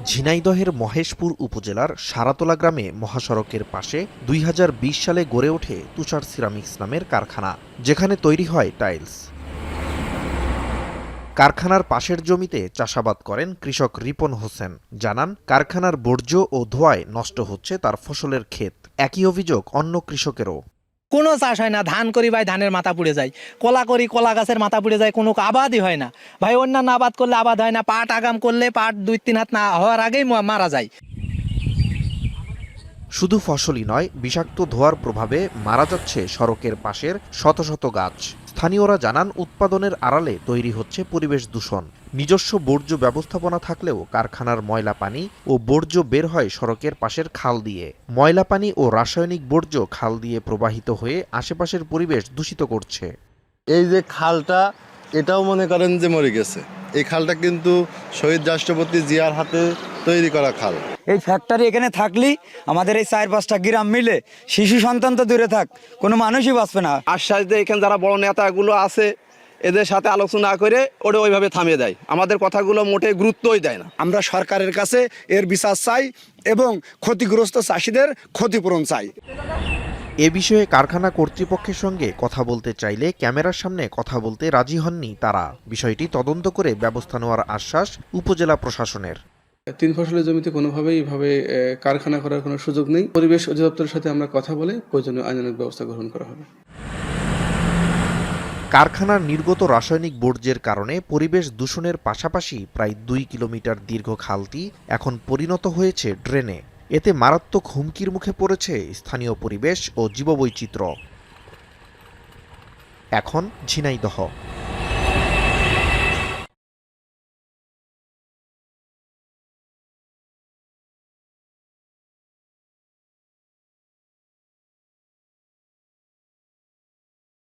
ঝিনাইদহের মহেশপুর উপজেলার সারাতলা গ্রামে মহাসড়কের পাশে ২০২০ সালে গড়ে ওঠে তুষার সিরামিক্স নামের কারখানা, যেখানে তৈরি হয় টাইলস। কারখানার পাশের জমিতে চাষাবাদ করেন কৃষক রিপন হোসেন। জানান, কারখানার বর্জ্য ও ধোঁয়ায় নষ্ট হচ্ছে তার ফসলের ক্ষেত। একই অভিযোগ অন্য কৃষকেরও। কোনো চাষ হয় না, ধান করি ভাই ধানের মাথা পুড়ে যায়, কলা করি কলা গাছের মাথা পুড়ে যায়, কোনো আবাদই হয় না ভাই। অন্যান্য আবাদ করলে আবাদ হয় না, পাট আগাম করলে পাট ২-৩ হাত না হওয়ার আগেই মারা যায়। শুধু ফসলই নয়, বিষাক্ত ধোঁয়ার প্রভাবে মারা যাচ্ছে সড়কের পাশের শত শত গাছ। স্থানীয়রা জানান, উৎপাদনের আড়ালে তৈরি হচ্ছে পরিবেশ দূষণ। নিজস্ব বর্জ্য ব্যবস্থাপনা থাকলেও কারখানার ময়লা পানি ও বর্জ্য বের হয় সড়কের পাশের খাল দিয়ে। ময়লা পানি ও রাসায়নিক বর্জ্য খাল দিয়ে প্রবাহিত হয়ে আশেপাশের পরিবেশ দূষিত করছে। এই যে খালটা, এটাও মনে করেন যে মরে গেছে। এই খালটা কিন্তু শহীদ রাষ্ট্রপতি জিয়ার হাতে তৈরি করা খাল। এই ফ্যাক্টরি এখানে থাকলেই আমাদের এই ৪-৫টা গ্রাম মিলে শিশু সন্তান তো দূরে থাক, কোনো মানুষই বাঁচবে না। আশ্বাস দিয়ে এখানে যারা বড় নেতাগুলো আছে এদের সাথে আলোচনা করে ওটা ওইভাবে থামিয়ে দেয়, আমাদের কথাগুলো মোটে গুরুত্বই দেয় না। আমরা সরকারের কাছে এর বিচার চাই এবং ক্ষতিগ্রস্ত চাষিদের ক্ষতিপূরণ চাই। এ বিষয়ে কারখানা কর্তৃপক্ষের সঙ্গে কথা বলতে চাইলে ক্যামেরার সামনে কথা বলতে রাজি হননি তারা। বিষয়টি তদন্ত করে ব্যবস্থা নেওয়ার আশ্বাস উপজেলা প্রশাসনের। ৩ ফসলের জমিতে কোনোভাবেই এইভাবে কারখানা করার কোনো সুযোগ নেই। পরিবেশ অধিদপ্তরের সাথে আমরা কথা বলে প্রয়োজনীয় আইনানুগ ব্যবস্থা গ্রহণ করা হবে। কারখানার নির্গত রাসায়নিক বর্জ্যের কারণে পরিবেশ দূষণের পাশাপাশি প্রায় ২ কিলোমিটার দীর্ঘ খালটি এখন পরিণত হয়েছে ড্রেনে। এতে মারাত্মক হুমকির মুখে পড়েছে স্থানীয় পরিবেশ ও জীববৈচিত্র্য। এখন ঝিনাইদহ।